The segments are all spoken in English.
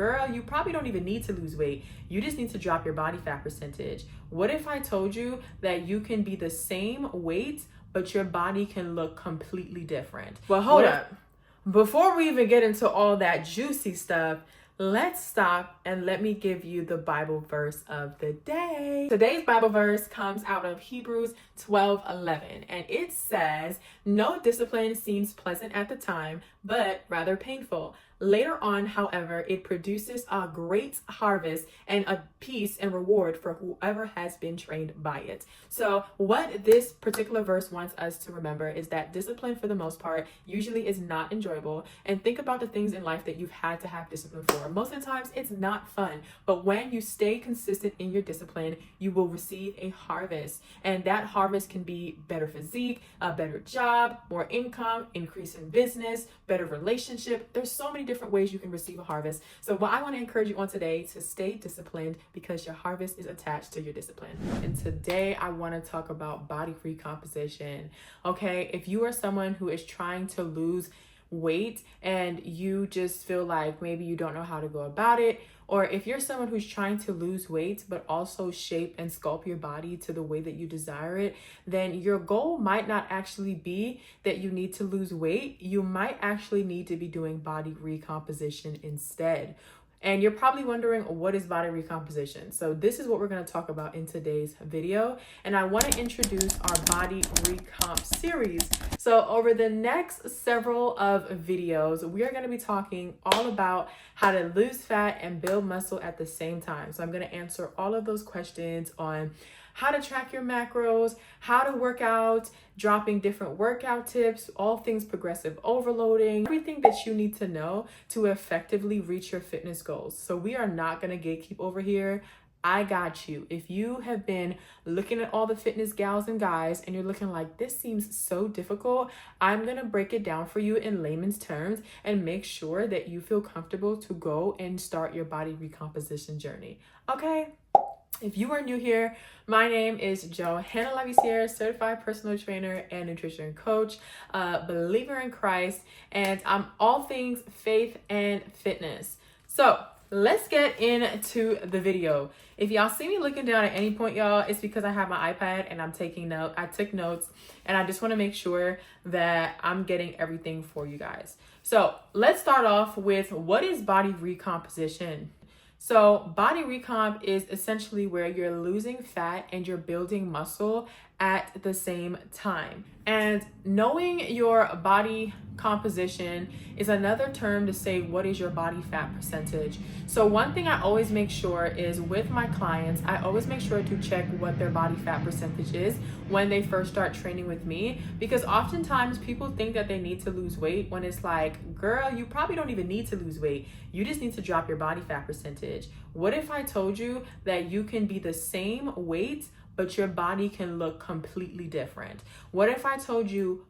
Girl, you probably don't even need to lose weight. You just need to drop your body fat percentage. What if I told you that you can be the same weight, but your body can look completely different? Well, hold up. Before we even get into all that juicy stuff, let's stop and let me give you the Bible verse of the day. Today's Bible verse comes out of Hebrews 12:11, and it says, "No discipline seems pleasant at the time, but rather painful. Later on, however, it produces a great harvest and a peace and reward for whoever has been trained by it." So what this particular verse wants us to remember is that discipline, for the most part, usually is not enjoyable. And think about the things in life that you've had to have discipline for. Most of the times it's not fun, but when you stay consistent in your discipline, you will receive a harvest. And that harvest can be better physique, a better job, more income, increase in business, better relationship. There's so many different ways you can receive a harvest. So what I want to encourage you on today to stay disciplined, because your harvest is attached to your discipline. And today I want to talk about body recomposition. Okay, if you are someone who is trying to lose weight and you just feel like maybe you don't know how to go about it, or if you're someone who's trying to lose weight but also shape and sculpt your body to the way that you desire it, then your goal might not actually be that you need to lose weight. You might actually need to be doing body recomposition instead. And you're probably wondering, what is body recomposition? So this is what we're going to talk about in today's video. And I want to introduce our body recomp series. So over the next several of videos, we are going to be talking all about how to lose fat and build muscle at the same time. So I'm going to answer all of those questions on how to track your macros, how to work out, dropping different workout tips, all things progressive overloading, everything that you need to know to effectively reach your fitness goals. So we are not going to gatekeep over here. I got you. If you have been looking at all the fitness gals and guys and you're looking like, this seems so difficult, I'm going to break it down for you in layman's terms and make sure that you feel comfortable to go and start your body recomposition journey. Okay? If you are new here, my name is Johanna Lavisiere, certified personal trainer and nutrition coach, believer in Christ, and I'm all things faith and fitness. So let's get into the video. If y'all see me looking down at any point, y'all, it's because I have my iPad and I'm taking notes. I took notes and I just want to make sure that I'm getting everything for you guys. So let's start off with, what is body recomposition? So body recomp is essentially where you're losing fat and you're building muscle at the same time. And knowing your body composition is another term to say, what is your body fat percentage? So one thing I always make sure is, with my clients, I always make sure to check what their body fat percentage is when they first start training with me, because oftentimes people think that they need to lose weight when it's like, girl, you probably don't even need to lose weight. You just need to drop your body fat percentage. What if I told you that you can be the same weight, but your body can look completely different? What if I told you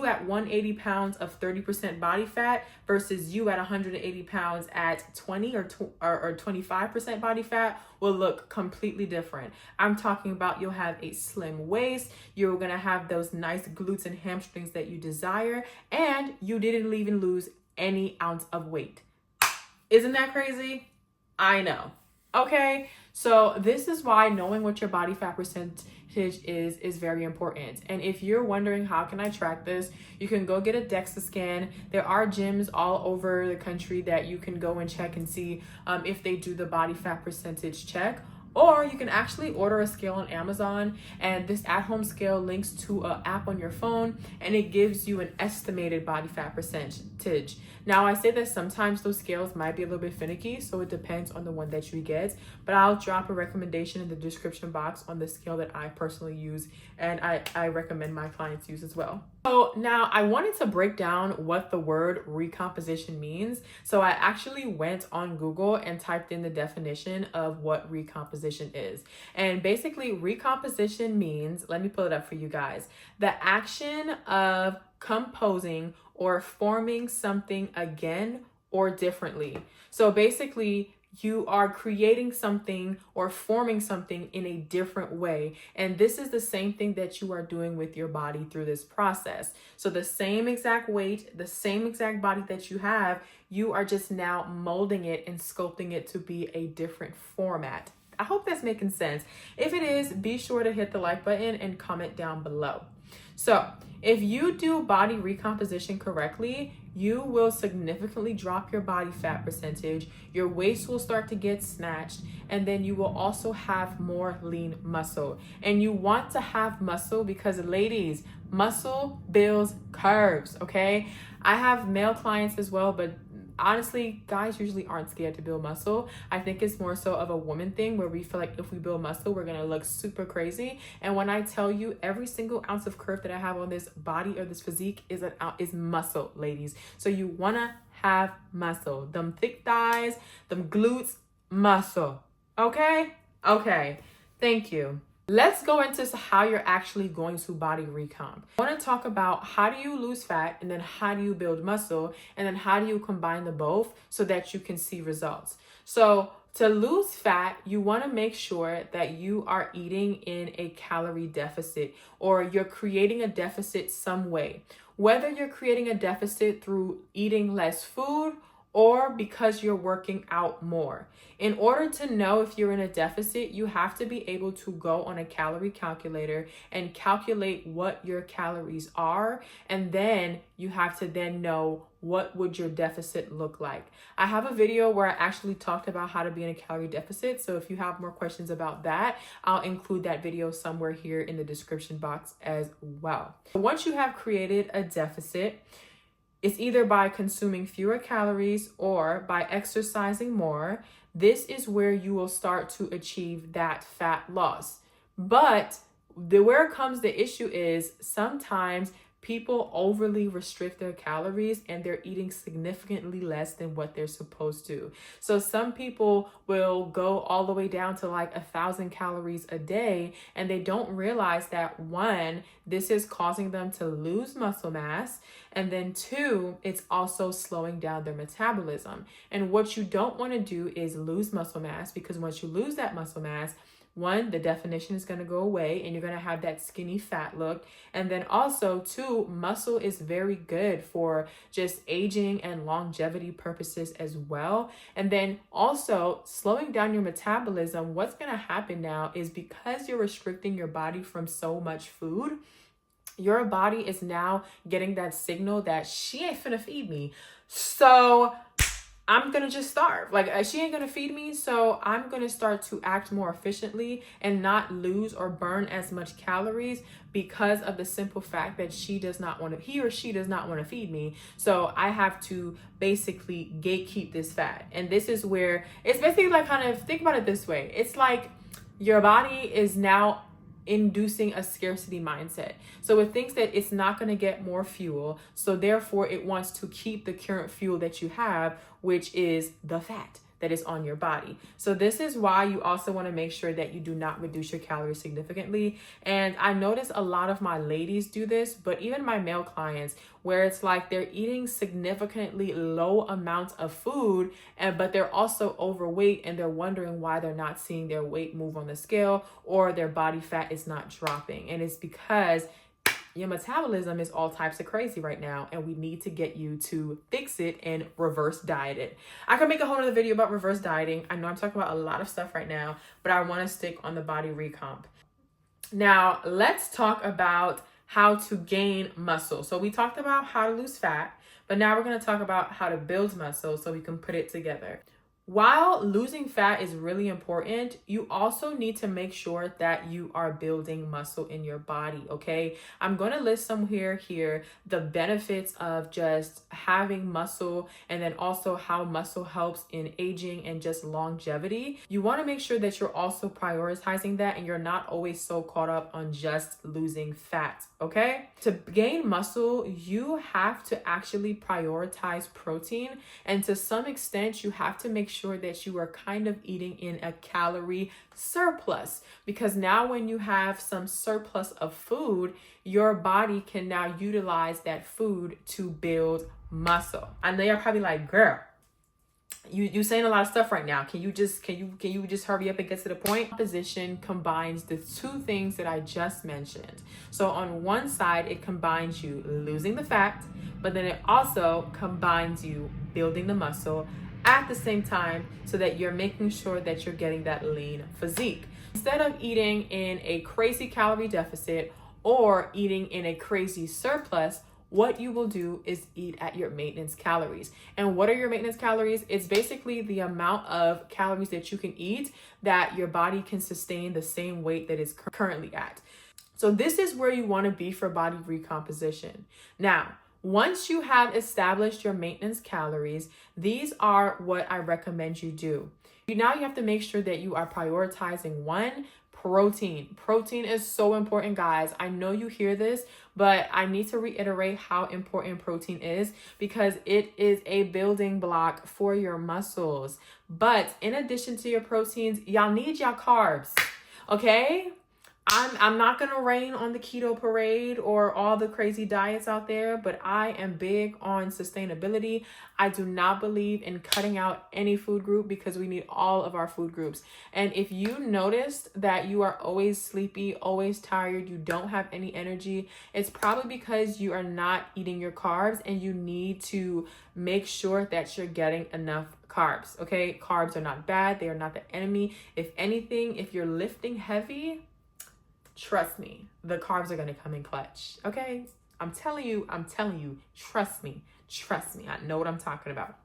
at 180 pounds of 30% body fat versus you at 180 pounds at 20 or 25% body fat will look completely different? I'm talking about, you'll have a slim waist, you're gonna have those nice glutes and hamstrings that you desire, and you didn't even lose any ounce of weight. Isn't that crazy? I know. Okay, so this is why knowing what your body fat percentage is very important. And if you're wondering, how can I track this? You can go get a DEXA scan. There are gyms all over the country that you can go and check and see if they do the body fat percentage check. Or you can actually order a scale on Amazon, and this at-home scale links to an app on your phone, and it gives you an estimated body fat percentage. Now, I say that sometimes those scales might be a little bit finicky, so it depends on the one that you get, but I'll drop a recommendation in the description box on the scale that I personally use, and I recommend my clients use as well. So now I wanted to break down what the word recomposition means. So I actually went on Google and typed in the definition of what recomposition is. And basically, recomposition means, let me pull it up for you guys, the action of composing or forming something again or differently. So basically, you are creating something or forming something in a different way. And this is the same thing that you are doing with your body through this process. So the same exact weight, the same exact body that you have, you are just now molding it and sculpting it to be a different format. I hope that's making sense. If it is, be sure to hit the like button and comment down below. So if you do body recomposition correctly, you will significantly drop your body fat percentage, your waist will start to get snatched, and then you will also have more lean muscle. And you want to have muscle because, ladies, muscle builds curves, okay? I have male clients as well, but honestly, guys usually aren't scared to build muscle. I think it's more so of a woman thing where we feel like if we build muscle, we're gonna look super crazy. And when I tell you, every single ounce of curve that I have on this body or this physique is muscle, ladies. So you wanna have muscle. Them thick thighs, them glutes, muscle. Okay? Okay. Thank you. Let's go into how you're actually going to body recomp. I want to talk about how do you lose fat, and then how do you build muscle, and then how do you combine the both so that you can see results. So to lose fat, you want to make sure that you are eating in a calorie deficit, or you're creating a deficit some way. Whether you're creating a deficit through eating less food or because you're working out more. In order to know if you're in a deficit, you have to be able to go on a calorie calculator and calculate what your calories are, and then you have to then know what would your deficit look like. I have a video where I actually talked about how to be in a calorie deficit, so if you have more questions about that, I'll include that video somewhere here in the description box as well. Once you have created a deficit, it's either by consuming fewer calories or by exercising more. This is where you will start to achieve that fat loss. But where comes the issue is sometimes people overly restrict their calories and they're eating significantly less than what they're supposed to. So some people will go all the way down to like 1,000 calories a day, and they don't realize that, one, this is causing them to lose muscle mass, and then two, it's also slowing down their metabolism. And what you don't want to do is lose muscle mass, because once you lose that muscle mass, one, the definition is going to go away and you're going to have that skinny fat look. And then also, two, muscle is very good for just aging and longevity purposes as well. And then also slowing down your metabolism, what's going to happen now is because you're restricting your body from so much food, your body is now getting that signal that she ain't finna feed me. So I'm gonna just starve. Like, she ain't gonna feed me, so I'm gonna start to act more efficiently and not lose or burn as much calories because of the simple fact that he or she does not want to feed me. So I have to basically gatekeep this fat. And this is where it's basically like, kind of think about it this way. It's like your body is now inducing a scarcity mindset. So it thinks that it's not going to get more fuel, so therefore it wants to keep the current fuel that you have, which is the fat that is on your body. So this is why you also want to make sure that you do not reduce your calories significantly. And I notice a lot of my ladies do this, but even my male clients, where it's like they're eating significantly low amounts of food, but they're also overweight, and they're wondering why they're not seeing their weight move on the scale or their body fat is not dropping. And it's because your metabolism is all types of crazy right now, and we need to get you to fix it and reverse diet it. I can make a whole other video about reverse dieting. I know I'm talking about a lot of stuff right now, but I want to stick on the body recomp. Now, let's talk about how to gain muscle. So we talked about how to lose fat, but now we're going to talk about how to build muscle so we can put it together. While losing fat is really important, you also need to make sure that you are building muscle in your body, okay? I'm going to list somewhere here the benefits of just having muscle, and then also how muscle helps in aging and just longevity. You want to make sure that you're also prioritizing that, and you're not always so caught up on just losing fat, okay? To gain muscle, you have to actually prioritize protein, and to some extent, you have to make sure that you are kind of eating in a calorie surplus, because now when you have some surplus of food, your body can now utilize that food to build muscle. I know you're probably like, girl, You saying a lot of stuff right now. Can you just hurry up and get to the point? Recomposition combines the two things that I just mentioned. So on one side, it combines you losing the fat, but then it also combines you building the muscle at the same time, so that you're making sure that you're getting that lean physique. Instead of eating in a crazy calorie deficit or eating in a crazy surplus, what you will do is eat at your maintenance calories. And what are your maintenance calories? It's basically the amount of calories that you can eat that your body can sustain the same weight that it's currently at. So this is where you want to be for body recomposition. Now, once you have established your maintenance calories, these are what I recommend you do. Now you have to make sure that you are prioritizing one, protein. Protein is so important, guys. I know you hear this, but I need to reiterate how important protein is, because it is a building block for your muscles. But in addition to your proteins, y'all need y'all carbs, okay? I'm not going to rain on the keto parade or all the crazy diets out there, but I am big on sustainability. I do not believe in cutting out any food group, because we need all of our food groups. And if you noticed that you are always sleepy, always tired, you don't have any energy, it's probably because you are not eating your carbs, and you need to make sure that you're getting enough carbs, okay? Carbs are not bad. They are not the enemy. If anything, if you're lifting heavy, trust me, the carbs are going to come in clutch. Okay. I'm telling you, trust me. I know what I'm talking about.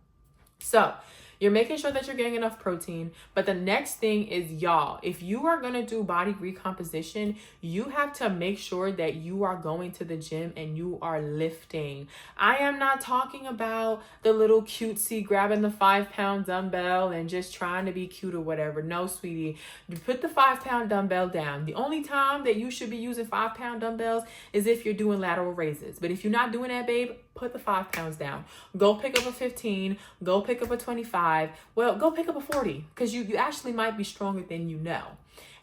So you're making sure that you're getting enough protein. But the next thing is, y'all, if you are going to do body recomposition, you have to make sure that you are going to the gym and you are lifting. I am not talking about the little cutesy grabbing the 5-pound dumbbell and just trying to be cute or whatever. No, sweetie, you put the 5-pound dumbbell down. The only time that you should be using 5-pound dumbbells is if you're doing lateral raises. But if you're not doing that, babe, put the 5 pounds down. Go pick up a 15. Go pick up a 25. Well, go pick up a 40, because you actually might be stronger than you know.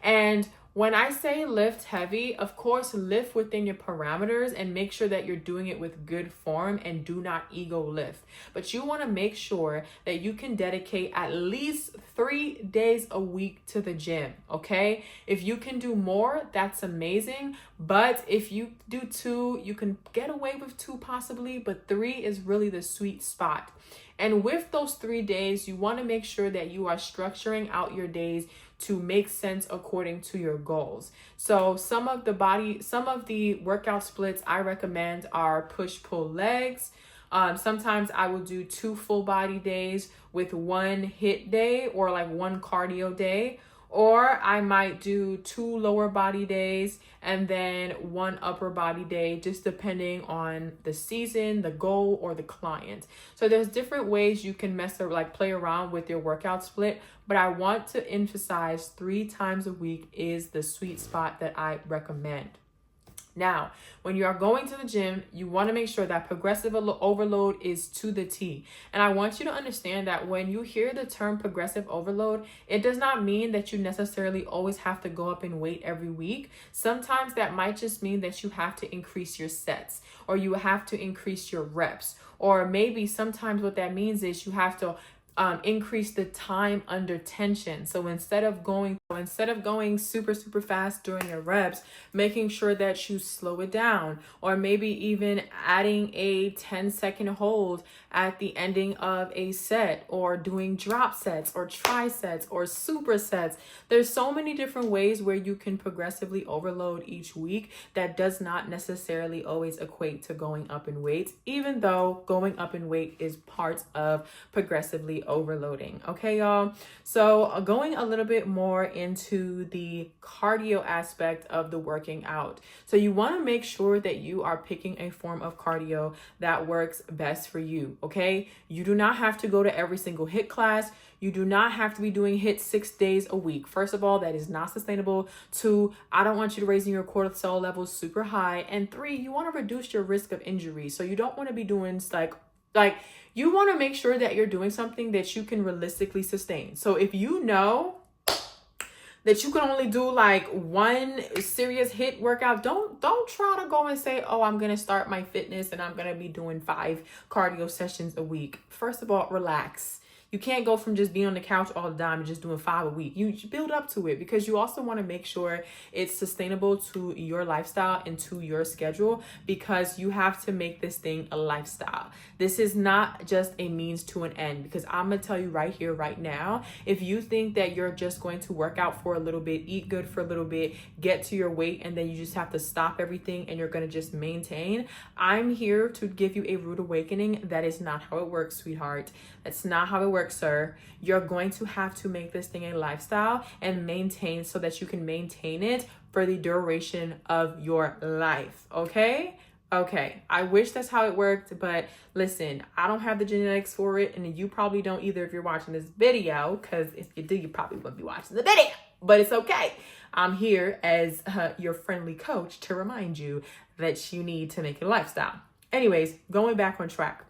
And when I say lift heavy, of course, lift within your parameters and make sure that you're doing it with good form, and do not ego lift. But you want to make sure that you can dedicate at least 3 days a week to the gym, okay? If you can do more, that's amazing. But if you do 2, you can get away with 2 possibly, but 3 is really the sweet spot. And with those 3 days, you want to make sure that you are structuring out your days to make sense according to your goals. So some of the workout splits I recommend are push-pull legs. Sometimes I will do 2 full body days with 1 HIIT day, or like 1 cardio day. Or I might do 2 lower body days and then 1 upper body day, just depending on the season, the goal, or the client. So there's different ways you can play around with your workout split, but I want to emphasize 3 times a week is the sweet spot that I recommend. Now, when you are going to the gym, you want to make sure that progressive overload is to the T. And I want you to understand that when you hear the term progressive overload, it does not mean that you necessarily always have to go up in weight every week. Sometimes that might just mean that you have to increase your sets, or you have to increase your reps, or maybe sometimes what that means is you have to increase the time under tension. So instead of going super fast during your reps, making sure that you slow it down, or maybe even adding a 10-second hold at the ending of a set, or doing drop sets or trisets or supersets. There's so many different ways where you can progressively overload each week that does not necessarily always equate to going up in weight, even though going up in weight is part of progressively overloading. Okay, y'all. So going a little bit more into the cardio aspect of the working out. So you want to make sure that you are picking a form of cardio that works best for you. Okay. You do not have to go to every single HIIT class. You do not have to be doing HIIT 6 days a week. First of all, that is not sustainable. 2, I don't want you to raise your cortisol levels super high. And 3, you want to reduce your risk of injury. So you don't want to be doing like you want to make sure that you're doing something that you can realistically sustain. So if you know that you can only do like 1 serious HIIT workout, don't try to go and say, oh, I'm going to start my fitness and I'm going to be doing 5 cardio sessions a week. First of all, relax. You can't go from just being on the couch all the time and just doing 5 a week. You build up to it, because you also want to make sure it's sustainable to your lifestyle and to your schedule, because you have to make this thing a lifestyle. This is not just a means to an end, because I'm going to tell you right here, right now, if you think that you're just going to work out for a little bit, eat good for a little bit, get to your weight, and then you just have to stop everything and you're going to just maintain, I'm here to give you a rude awakening. That is not how it works, sweetheart. That's not how it works, sir. You're going to have to make this thing a lifestyle and maintain, so that you can maintain it for the duration of your life. Okay? Okay, I wish that's how it worked, but listen, I don't have the genetics for it, and you probably don't either if you're watching this video, because if you do, you probably wouldn't be watching the video, but it's okay. I'm here as your friendly coach to remind you that you need to make it a lifestyle. Anyways, going back on track.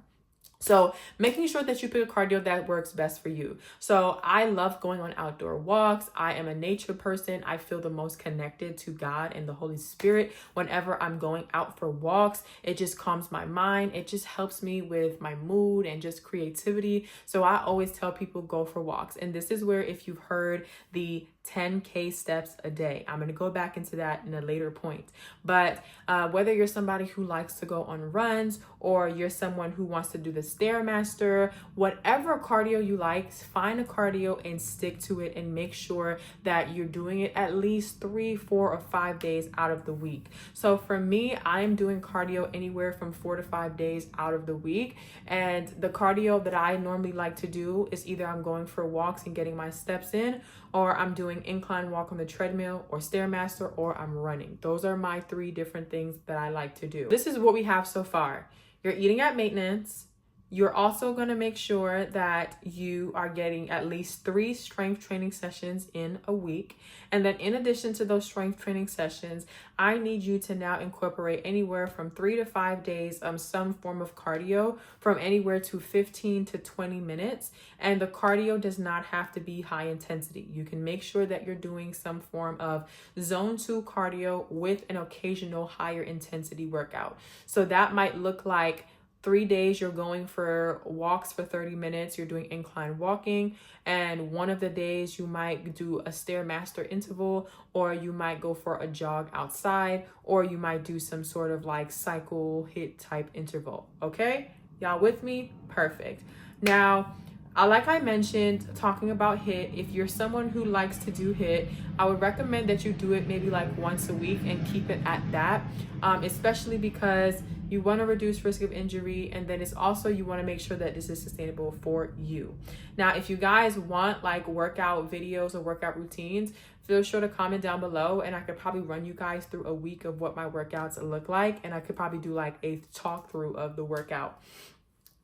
So making sure that you pick a cardio that works best for you. So I love going on outdoor walks. I am a nature person. I feel the most connected to God and the Holy Spirit whenever I'm going out for walks. It just calms my mind. It just helps me with my mood and just creativity. So I always tell people go for walks. And this is where, if you've heard the 10K steps a day, I'm going to go back into that in a later point. But whether you're somebody who likes to go on runs, or you're someone who wants to do the Stairmaster, whatever cardio you like, find a cardio and stick to it, and make sure that you're doing it at least 3, 4, or 5 days out of the week. So for me, I'm doing cardio anywhere from 4 to 5 days out of the week. And the cardio that I normally like to do is either I'm going for walks and getting my steps in, or I'm doing incline walk on the treadmill or Stairmaster, or I'm running. Those are my 3 different things that I like to do. This is what we have so far. You're eating at maintenance. You're also going to make sure that you are getting at least 3 strength training sessions in a week. And then in addition to those strength training sessions, I need you to now incorporate anywhere from 3 to 5 days some form of cardio, from anywhere to 15 to 20 minutes. And the cardio does not have to be high intensity. You can make sure that you're doing some form of zone 2 cardio with an occasional higher intensity workout. So that might look like 3 days you're going for walks for 30 minutes, you're doing incline walking, and one of the days you might do a Stairmaster interval, or you might go for a jog outside, or you might do some sort of like cycle HIIT type interval. Okay, y'all with me? Perfect. Now, like I mentioned, talking about HIIT, if you're someone who likes to do HIIT, I would recommend that you do it maybe like once a week and keep it at that, especially because you want to reduce risk of injury, and then it's also, you want to make sure that this is sustainable for you. Now, if you guys want like workout videos or workout routines, feel sure to comment down below, and I could probably run you guys through a week of what my workouts look like, and I could probably do like a talk through of the workout.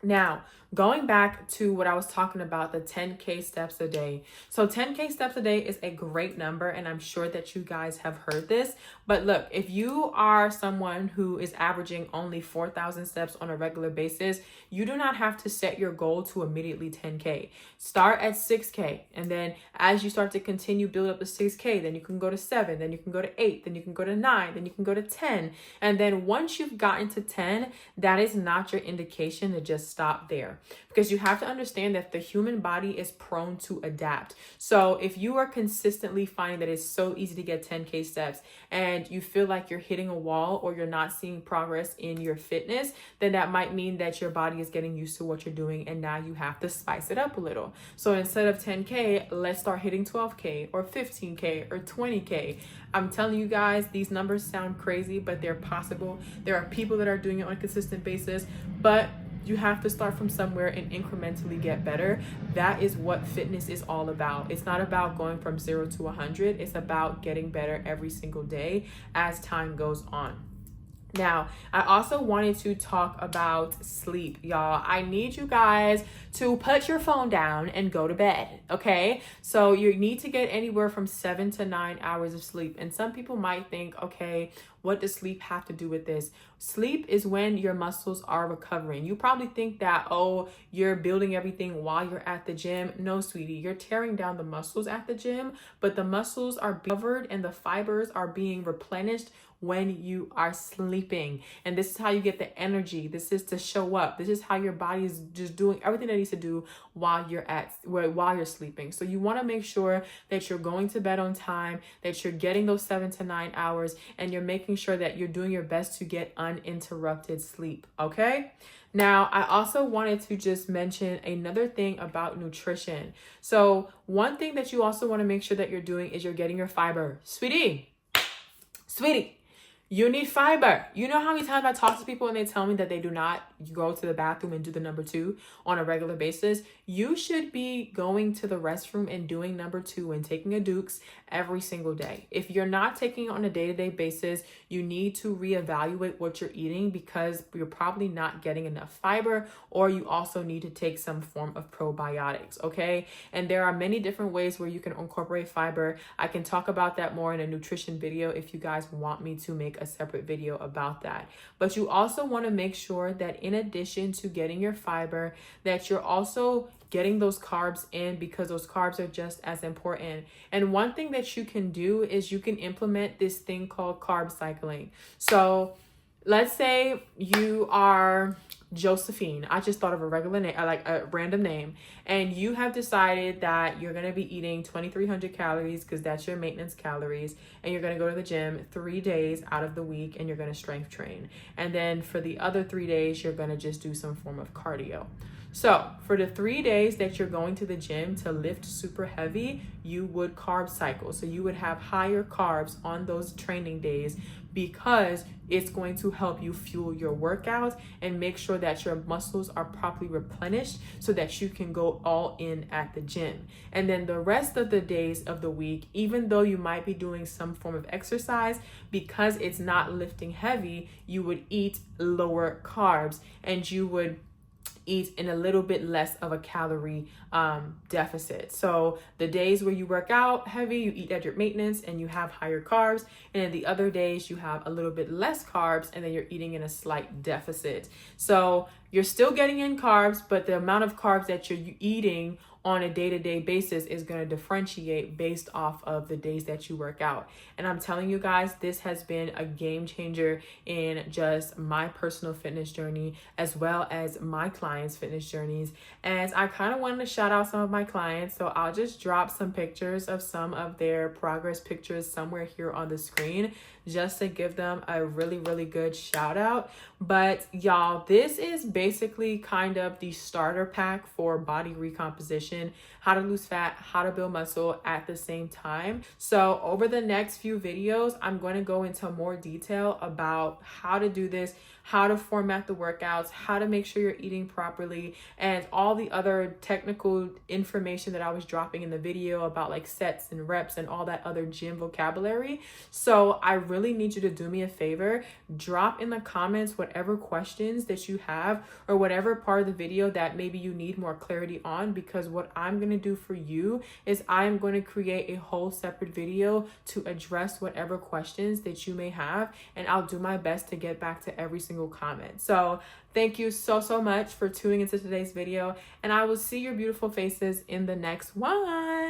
Now, going back to what I was talking about, the 10K steps a day. So 10K steps a day is a great number, and I'm sure that you guys have heard this. But look, if you are someone who is averaging only 4,000 steps on a regular basis, you do not have to set your goal to immediately 10K. Start at 6K, and then as you start to continue, build up to 6K, then you can go to 7, then you can go to 8, then you can go to 9, then you can go to 10. And then once you've gotten to 10, that is not your indication to just stop there, because you have to understand that the human body is prone to adapt. So if you are consistently finding that it's so easy to get 10K steps, and you feel like you're hitting a wall, or you're not seeing progress in your fitness, then that might mean that your body is getting used to what you're doing, and now you have to spice it up a little. So instead of 10K, let's start hitting 12K or 15K or 20K. I'm telling you guys, these numbers sound crazy, but they're possible. There are people that are doing it on a consistent basis, but you have to start from somewhere and incrementally get better. That is what fitness is all about. It's not about going from 0 to 100. It's about getting better every single day as time goes on. Now, I also wanted to talk about sleep, y'all. I need you guys to put your phone down and go to bed, okay? So you need to get anywhere from 7 to 9 hours of sleep. And some people might think, okay, What does sleep have to do with this? Sleep is when your muscles are recovering. You probably think that, oh, you're building everything while you're at the gym. No, sweetie, you're tearing down the muscles at the gym, but the muscles are covered and the fibers are being replenished when you are sleeping. And this is how you get the energy. This is to show up. This is how your body is just doing everything it needs to do while you're sleeping. So you want to make sure that you're going to bed on time, that you're getting those 7 to 9 hours, and you're making sure that you're doing your best to get uninterrupted sleep. Okay? Now, I also wanted to just mention another thing about nutrition. So one thing that you also want to make sure that you're doing is you're getting your fiber. Sweetie, you need fiber. You know how many times I talk to people and they tell me that they do not go to the bathroom and do the number 2 on a regular basis? You should be going to the restroom and doing number 2 and taking a Dukes every single day. If you're not taking it on a day-to-day basis, you need to reevaluate what you're eating because you're probably not getting enough fiber, or you also need to take some form of probiotics, okay? And there are many different ways where you can incorporate fiber. I can talk about that more in a nutrition video if you guys want me to make a separate video about that. But you also want to make sure that in addition to getting your fiber, that you're also getting those carbs in, because those carbs are just as important. And one thing that you can do is you can implement this thing called carb cycling. So let's say you are Josephine. I just thought of a regular name, like a random name, and you have decided that you're going to be eating 2,300 calories because that's your maintenance calories, and you're going to go to the gym 3 days out of the week and you're going to strength train. And then for the other 3 days, you're going to just do some form of cardio. So for the 3 days that you're going to the gym to lift super heavy, you would carb cycle. So you would have higher carbs on those training days because it's going to help you fuel your workouts and make sure that your muscles are properly replenished so that you can go all in at the gym. And then the rest of the days of the week, even though you might be doing some form of exercise, because it's not lifting heavy, you would eat lower carbs and you would eat in a little bit less of a calorie deficit. So the days where you work out heavy, you eat at your maintenance and you have higher carbs. And then the other days you have a little bit less carbs and then you're eating in a slight deficit. So you're still getting in carbs, but the amount of carbs that you're eating on a day-to-day basis is going to differentiate based off of the days that you work out. And I'm telling you guys, this has been a game changer in just my personal fitness journey as well as my clients' fitness journeys. And I kind of wanted to shout out some of my clients, so I'll just drop some pictures of some of their progress pictures somewhere here on the screen just to give them a really, really good shout out. But y'all, this is basically kind of the starter pack for body recomposition, how to lose fat, how to build muscle at the same time. So over the next few videos, I'm going to go into more detail about how to do this, how to format the workouts, how to make sure you're eating properly, and all the other technical information that I was dropping in the video about like sets and reps and all that other gym vocabulary. So I really need you to do me a favor, drop in the comments whatever questions that you have or whatever part of the video that maybe you need more clarity on, because what I'm going to do for you is I'm going to create a whole separate video to address whatever questions that you may have, and I'll do my best to get back to every single comment. So thank you so much for tuning into today's video, and I will see your beautiful faces in the next one.